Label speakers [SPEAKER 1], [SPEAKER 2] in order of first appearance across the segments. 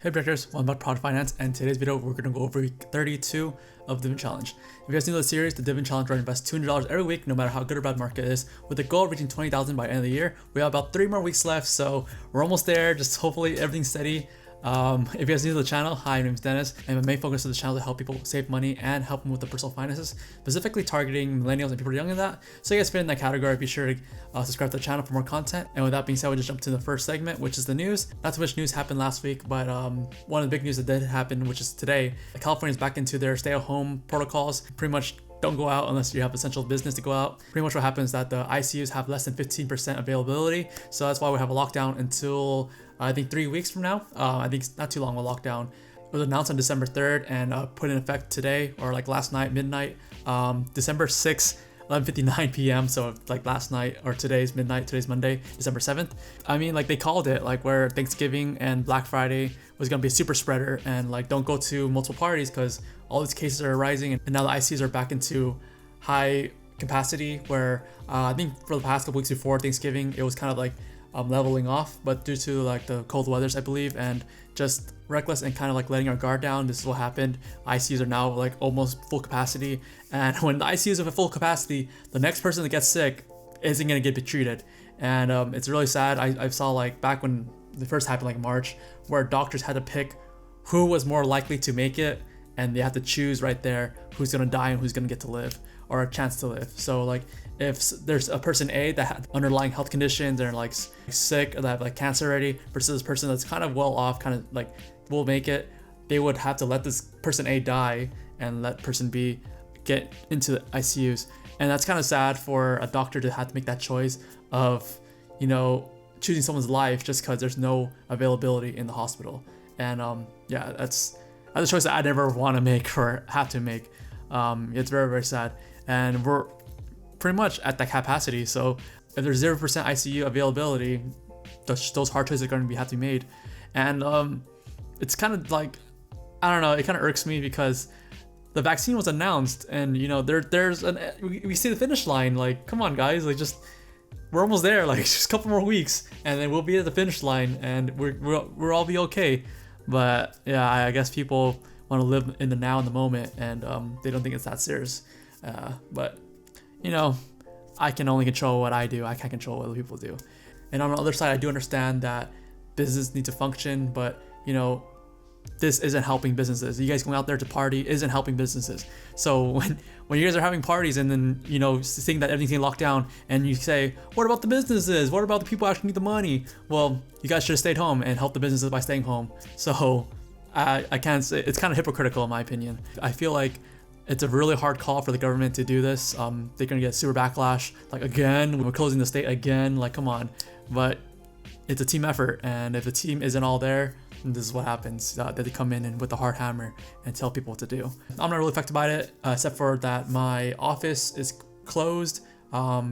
[SPEAKER 1] Hey objectors, welcome back to Product Finance, and today's video we're going to go over week 32 of the Dividend Challenge. If you guys new to the series, the Dividend Challenge, where I invest $200 every week no matter how good or bad market is, with the goal of reaching 20,000 by the end of the year. We have about 3 more weeks left, so we're almost there. Just hopefully everything's steady. If you guys new to the channel, hi, my name is Dennis, and my main focus of the channel is to help people save money and help them with the personal finances, specifically targeting millennials and people younger than that. So you guys fit in that category, be sure to subscribe to the channel for more content. And with that being said, we'll just jump to the first segment, which is the news. Not too much news happened last week, but one of the big news that did happen, which is today, California is back into their stay-at-home protocols. Pretty much don't go out unless you have essential business to go out. Pretty much what happens is that the ICUs have less than 15% availability. So that's why we have a lockdown until I think 3 weeks from now. I think it's not too long of a lockdown. It was announced on December 3rd and put in effect today, or like last night, midnight, December 6th, 11:59 p.m. So like last night, or today's midnight, today's Monday, December 7th. I mean, like they called it like where Thanksgiving and Black Friday was gonna be a super spreader, and like don't go to multiple parties because all these cases are rising, and now the ICUs are back into high capacity where I think for the past couple weeks before Thanksgiving, it was kind of like leveling off, but due to like the cold weathers, I believe, and just reckless and kind of like letting our guard down, this is what happened. ICUs are now like almost full capacity, and when the ICUs are at full capacity, the next person that gets sick isn't gonna get treated, and it's really sad. I saw like back when the first happened, like March, where doctors had to pick who was more likely to make it, and they have to choose right there who's gonna die and who's gonna get to live, or a chance to live. So like if there's a person A that had underlying health conditions and like sick, or that have like cancer already, versus this person that's kind of well off, kind of like will make it, they would have to let this person A die and let person B get into the ICUs. And that's kind of sad for a doctor to have to make that choice of, you know, choosing someone's life just because there's no availability in the hospital. And yeah, that's a choice that I never want to make or have to make. It's very, very sad. And we're pretty much at that capacity. So if there's 0% ICU availability, those hard choices are going to have to be made. And it's kind of like, I don't know, it kind of irks me because the vaccine was announced, and you know we see the finish line. Like, come on guys, like we're almost there. Like just a couple more weeks, and then we'll be at the finish line, and we'll all be okay. But yeah, I guess people want to live in the now, in the moment, and they don't think it's that serious. But you know, I can only control what I do. I can't control what other people do. And on the other side, I do understand that business need to function, but you know, this isn't helping businesses. You guys going out there to party isn't helping businesses. So when you guys are having parties and then, you know, seeing that everything's locked down, and you say, what about the businesses? What about the people who actually need the money? Well, you guys should have stayed home and helped the businesses by staying home. So I can't say, it's kind of hypocritical in my opinion. I feel like it's a really hard call for the government to do this. They're gonna get super backlash. Like, again, we're closing the state again. Like, come on. But it's a team effort, and if the team isn't all there, this is what happens. That they come in and with a hard hammer and tell people what to do. I'm not really affected by it, except for that my office is closed.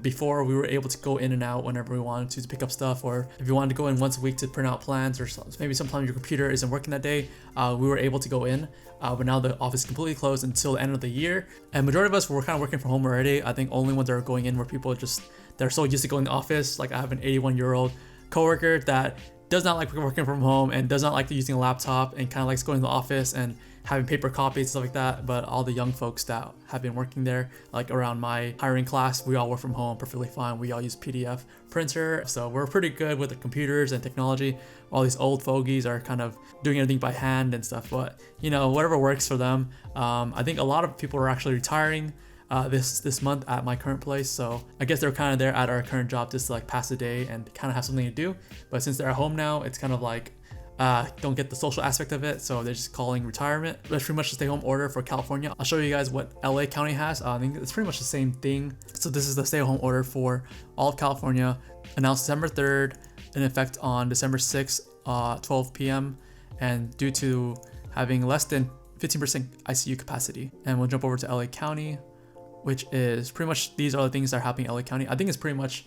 [SPEAKER 1] Before, we were able to go in and out whenever we wanted to pick up stuff, or if you wanted to go in once a week to print out plans, or maybe sometimes your computer isn't working that day, we were able to go in. But now the office is completely closed until the end of the year. And majority of us were kind of working from home already. I think only ones that are going in were people they're so used to going to the office. Like I have an 81-year-old coworker that does not like working from home and does not like using a laptop, and kind of likes going to the office and having paper copies and stuff like that. But all the young folks that have been working there, like around my hiring class, we all work from home perfectly fine. We all use PDF printer, so we're pretty good with the computers and technology. All these old fogies are kind of doing everything by hand and stuff, but you know, whatever works for them. I think a lot of people are actually retiring this month at my current place, so I guess they're kind of there at our current job just to like pass the day and kind of have something to do. But since they're at home now, it's kind of like don't get the social aspect of it, so they're just calling retirement. That's pretty much the stay-home order for California. I'll show you guys what LA County has. I think it's pretty much the same thing. So this is the stay-home order for all of California, announced December 3rd, in effect on December 6th, 12 p.m. and due to having less than 15% ICU capacity. And we'll jump over to LA County, which is pretty much, these are the things that are happening in LA County. I think it's pretty much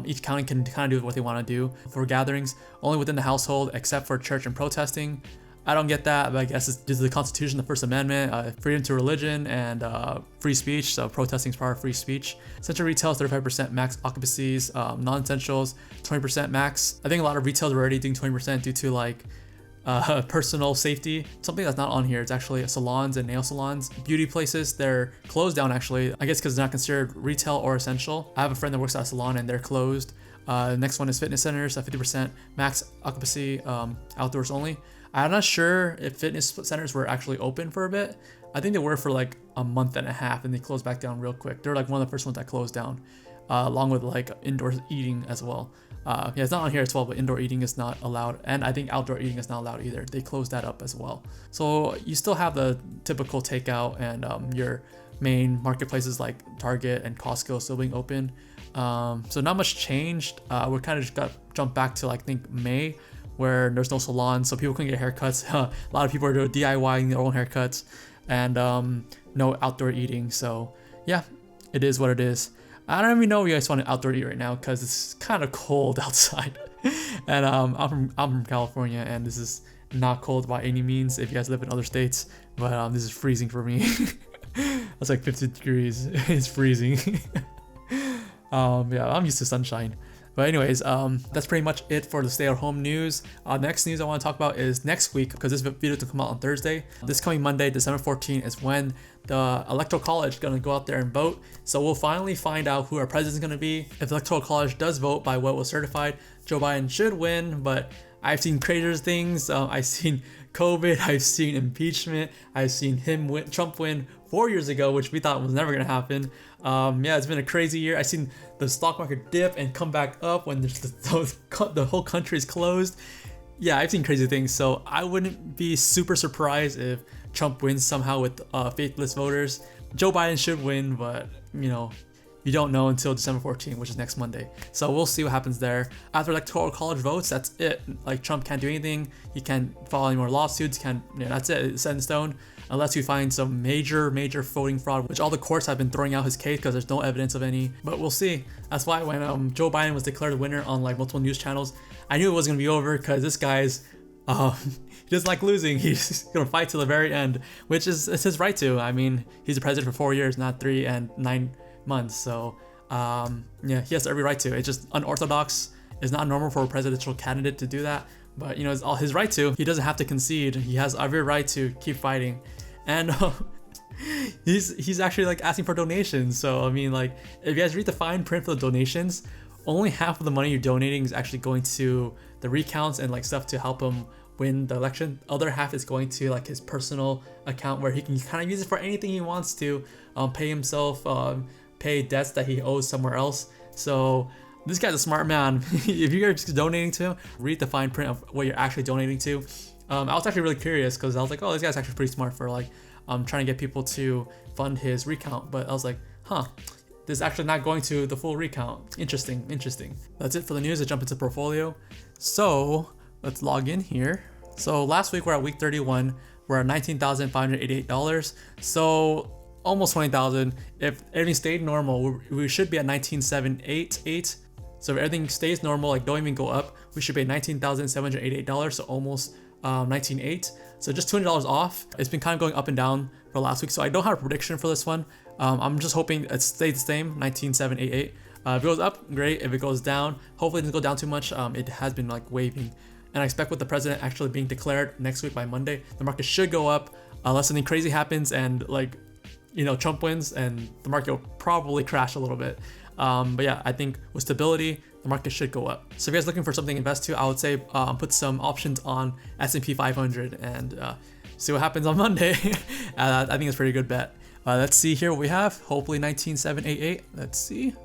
[SPEAKER 1] each county can kind of do what they want to do for gatherings, only within the household, except for church and protesting. I don't get that, but I guess it's due to the Constitution, the First Amendment, freedom to religion, and free speech. So protesting is part of free speech. Essential retail is 35% max occupancies. Non-essentials, 20% max. I think a lot of retailers are already doing 20% due to like personal safety. Something that's not on here, it's actually salons and nail salons. Beauty places, they're closed down actually, I guess because they're not considered retail or essential. I have a friend that works at a salon and they're closed. The next one is fitness centers at 50% max occupancy, outdoors only. I'm not sure if fitness centers were actually open for a bit. I think they were for like a month and a half and they closed back down real quick. They're like one of the first ones that closed down, along with like indoor eating as well. Yeah, it's not on here as well, but indoor eating is not allowed. And I think outdoor eating is not allowed either. They closed that up as well. So you still have the typical takeout and your main marketplaces like Target and Costco still being open. So not much changed. We kind of just got jumped back to like, I think May, where there's no salons, so people couldn't get haircuts. A lot of people are doing DIYing their own haircuts, and no outdoor eating. So yeah, it is what it is. I don't even know if you guys want to outdoor eat right now because it's kind of cold outside. And I'm from California, and this is not cold by any means if you guys live in other states, but this is freezing for me. It's like 50 degrees. It's freezing. Yeah, I'm used to sunshine. But anyways, that's pretty much it for the stay-at-home news. Next news I want to talk about is next week, because this video will come out on Thursday. This coming Monday, December 14th, is when the Electoral College is going to go out there and vote. So we'll finally find out who our president is going to be. If the Electoral College does vote by what was certified, Joe Biden should win, but I've seen crazier things. I've seen COVID, I've seen impeachment, I've seen Trump win 4 years ago, which we thought was never going to happen. Yeah, it's been a crazy year. I've seen the stock market dip and come back up when the whole country is closed. Yeah, I've seen crazy things, so I wouldn't be super surprised if Trump wins somehow with faithless voters. Joe Biden should win, but you know, you don't know until December 14th, which is next Monday. So we'll see what happens there. After Electoral College votes, that's it. Like, Trump can't do anything. He can't file any more lawsuits. That's it. It's set in stone. Unless we find some major voting fraud, which all the courts have been throwing out his case because there's no evidence of any. But we'll see. That's why when Joe Biden was declared the winner on like multiple news channels, I knew it was gonna be over because this guy's he doesn't like losing. He's gonna fight to the very end, which is it's his right to. I mean, he's the president for 4 years, not 3 and 9 months. So yeah, he has every right to. It's just unorthodox. It's not normal for a presidential candidate to do that. But you know, it's all his right to. He doesn't have to concede. He has every right to keep fighting. And he's actually like asking for donations. So I mean, like, if you guys read the fine print for the donations, only half of the money you're donating is actually going to the recounts and like stuff to help him win the election. Other half is going to like his personal account where he can kind of use it for anything he wants to, pay himself, pay debts that he owes somewhere else. So this guy's a smart man. If you're just donating to him, read the fine print of what you're actually donating to. I was actually really curious because I was like, oh, this guy's actually pretty smart for like trying to get people to fund his recount. But I was like, huh, this is actually not going to the full recount. Interesting. That's it for the news. Let's jump into portfolio. So let's log in here. So last week we're at week 31. We're at $19,588. So almost 20,000. If everything stayed normal, we should be at 19,788. So if everything stays normal, like don't even go up, we should be at $19,788. So almost 19.8. So just $200 off. It's been kind of going up and down for last week, so I don't have a prediction for this one. I'm just hoping it stays the same, 19,788. If it goes up, great. If it goes down, hopefully it doesn't go down too much. It has been like waving, and I expect with the president actually being declared next week by Monday, the market should go up unless something crazy happens and like, you know, Trump wins, and the market will probably crash a little bit. But yeah, I think with stability, the market should go up. So if you guys looking for something to invest to, I would say put some options on S&P 500 and see what happens on Monday. I think it's a pretty good bet. Let's see here what we have. Hopefully 19,788. Let's see.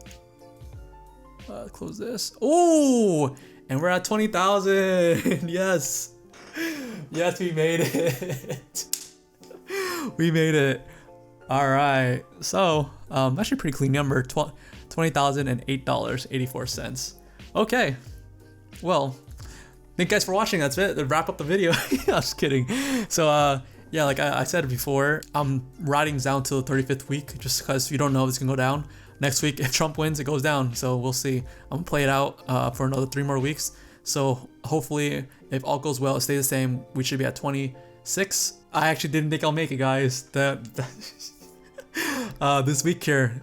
[SPEAKER 1] Close this. Oh, and we're at 20,000. Yes. Yes, we made it. We made it. All right. So actually pretty clean number. $20,008.84. Okay, well, thank you guys for watching. That's it. To wrap up the video. I'm just kidding. So yeah, like I said before, I'm riding down to the 35th week just because you don't know if it's gonna go down. Next week, if Trump wins, it goes down. So we'll see. I'm gonna play it out for another 3 more weeks. So hopefully, if all goes well, it stays the same. We should be at 26. I actually didn't think I'll make it, guys. This week here,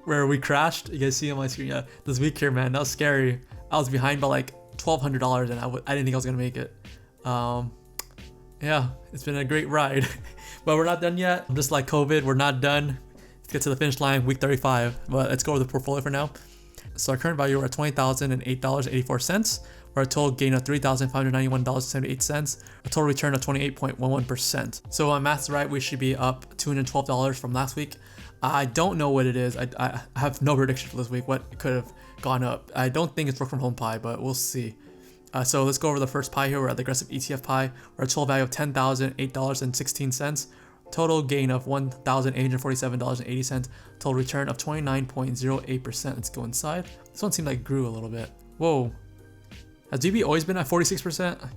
[SPEAKER 1] where we crashed, you guys see on my screen, yeah, this week here, man, that was scary. I was behind by like $1,200 and I didn't think I was gonna make it. Yeah, it's been a great ride. But we're not done yet. Just like COVID, we're not done. Let's get to the finish line, week 35. But let's go over the portfolio for now. So our current value, we're at $20,008.84. We're at a total gain of $3,591.78. A total return of 28.11%. So my math's right, we should be up $212 from last week. I don't know what it is. I have no prediction for this week, what could have gone up. I don't think it's work from home pie, but we'll see. So let's go over the first pie here. We're at the aggressive ETF pie. We're at a total value of $10,008.16. Total gain of $1,847.80. Total return of 29.08%. Let's go inside. This one seemed like it grew a little bit. Whoa. Has DB always been at 46%?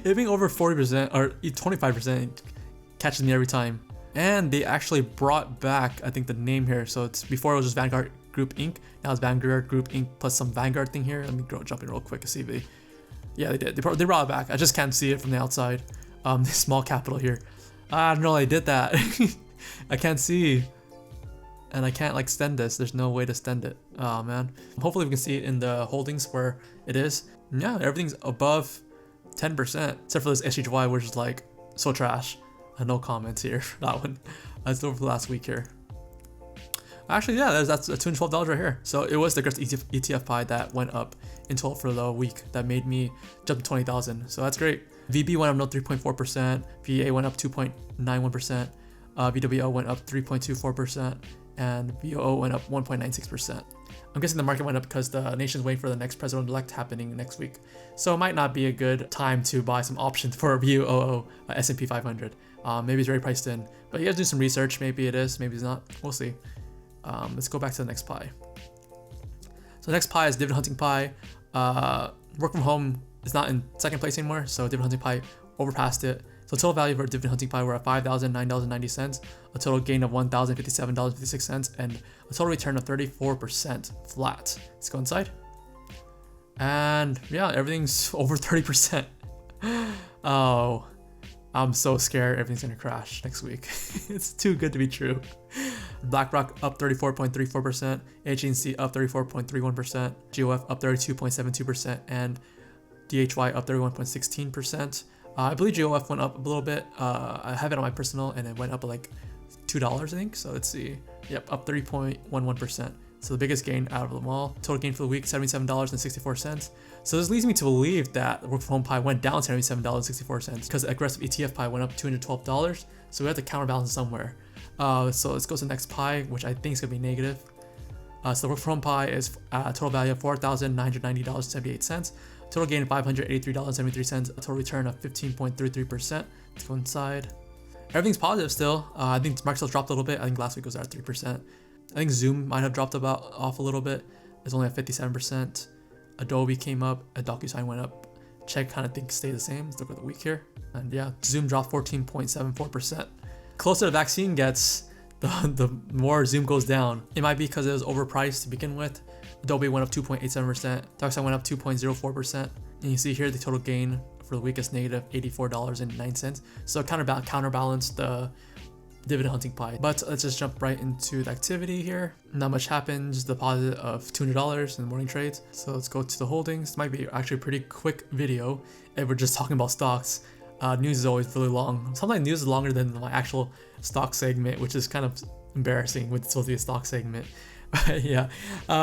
[SPEAKER 1] It being over 40% or 25% catches me every time. And they actually brought back, I think, the name here. So it's before it was just Vanguard Group Inc. Now it's Vanguard Group Inc. plus some Vanguard thing here. Let me jump in real quick and see if they... Yeah, they did. They brought it back. I just can't see it from the outside. This small capital here. I don't know, they did that. I can't see. And I can't like extend this. There's no way to extend it. Oh man. Hopefully we can see it in the holdings where it is. Yeah, everything's above 10%. Except for this SHY, which is like so trash. No comments here for that one. Let's go for the last week here. Actually, yeah, that's $212 right here. So it was the ETF pie that went up in total for the week that made me jump to 20,000. So that's great. VB went up 3.4%. VA went up 2.91%. VWO went up 3.24%. And VOO went up 1.96%. I'm guessing the market went up because the nation's waiting for the next president-elect happening next week. So it might not be a good time to buy some options for VOO S&P 500. Maybe it's already priced in. But you guys do some research. Maybe it is, maybe it's not. We'll see. Let's go back to the next pie. So the next pie is dividend hunting pie. Work from home is not in second place anymore, so dividend hunting pie overpassed it. So total value for dividend hunting pie, we're at $5,009.90, a total gain of $1,057.56, and a total return of 34% flat. Let's go inside. And yeah, everything's over 30%. Oh, I'm so scared everything's gonna crash next week. It's too good to be true. BlackRock up 34.34%, HNC up 34.31%, GOF up 32.72%, and DHY up 31.16%. I believe GOF went up a little bit. I have it on my personal and it went up like $2, I think. So let's see. Yep, up 30.11%. So the biggest gain out of them all. Total gain for the week, $77.64. So this leads me to believe that the work from home pie went down $77.64 because the aggressive ETF pie went up $212. So we have to counterbalance somewhere. So let's go to the next pie, which I think is gonna be negative. So the work from home pie is total value of $4,990.78. Total gain of $583.73. A total return of 15.33%. Let's go inside. Everything's positive still. I think Microsoft dropped a little bit. I think last week was at 3%. I think Zoom might have dropped off a little bit. It's only at 57%. Adobe came up. DocuSign went up. Check kind of think stayed the same. Let's look at the week here. And yeah, Zoom dropped 14.74%. Closer the vaccine gets, the more Zoom goes down. It might be because it was overpriced to begin with. Adobe went up 2.87%. DocuSign went up 2.04%. And you see here the total gain for the week is negative $84.09. So counterbalance the dividend hunting pie. But let's just jump right into the activity here. Not much happens. Deposit of $200 in the morning trades. So let's go to the holdings. This might be actually a pretty quick video if we're just talking about stocks. News is always really long. Sometimes news is longer than my actual stock segment, which is kind of embarrassing with supposed to be a stock segment. But yeah,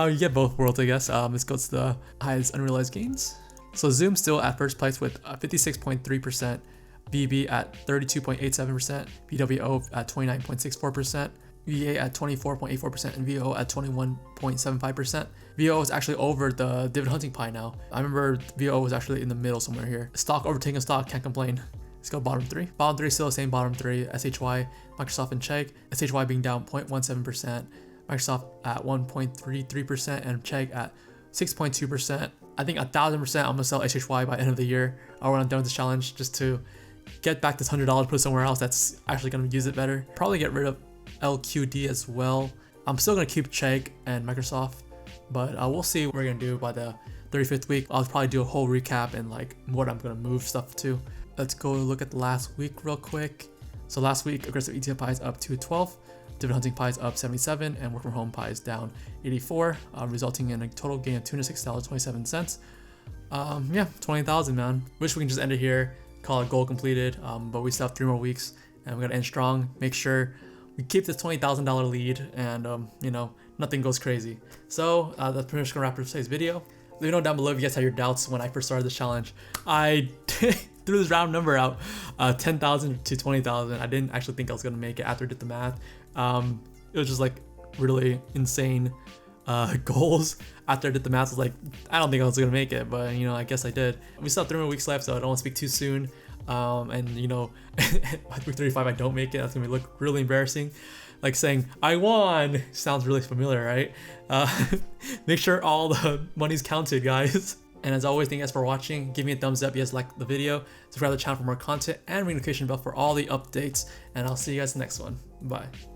[SPEAKER 1] you get both worlds, I guess. Let's go to the highest unrealized gains. So Zoom still at first place with 56.3%, BB at 32.87%, BWO at 29.64%, VA at 24.84%, and VO at 21.75%. VO is actually over the dividend hunting pie now. I remember VO was actually in the middle somewhere here. Stock overtaking stock, can't complain. Let's go bottom three. Bottom three still the same bottom three. SHY, Microsoft, and Chegg. SHY being down 0.17%. Microsoft at 1.33% and Chegg at 6.2%. I think 1,000% I'm gonna sell SHY by end of the year. Or when I'm done with this challenge, just to get back this $100, put it somewhere else that's actually gonna use it better. Probably get rid of LQD as well. I'm still gonna keep Chegg and Microsoft, but we'll see what we're gonna do by the 35th week. I'll probably do a whole recap and like what I'm gonna move stuff to. Let's go look at the last week real quick. So last week, aggressive ETF pie is up to 12. Dividend hunting pie is up 77, and work from home pie is down 84, resulting in a total gain of $206.27. Yeah, 20,000, man. Wish we can just end it here, call it goal completed. But we still have 3 more weeks, and we gotta end strong. Make sure we keep this $20,000 lead, and you know, nothing goes crazy. So that's pretty much gonna wrap up today's video. Let me know down below if you guys had your doubts when I first started this challenge. I threw this round number out, 10,000 to 20,000. I didn't actually think I was gonna make it after I did the math. It was just like really insane goals. After I did the math, I was like, I don't think I was gonna make it, but you know, I guess I did. We still have 3 more weeks left, so I don't want to speak too soon. And you know, by week 35 I don't make it, that's gonna look really embarrassing. Like saying I won sounds really familiar, right? Make sure all the money's counted, guys. And as always, thank you guys for watching. Give me a thumbs up if you guys like the video, subscribe to the channel for more content, and ring the notification bell for all the updates. And I'll see you guys in the next one. Bye.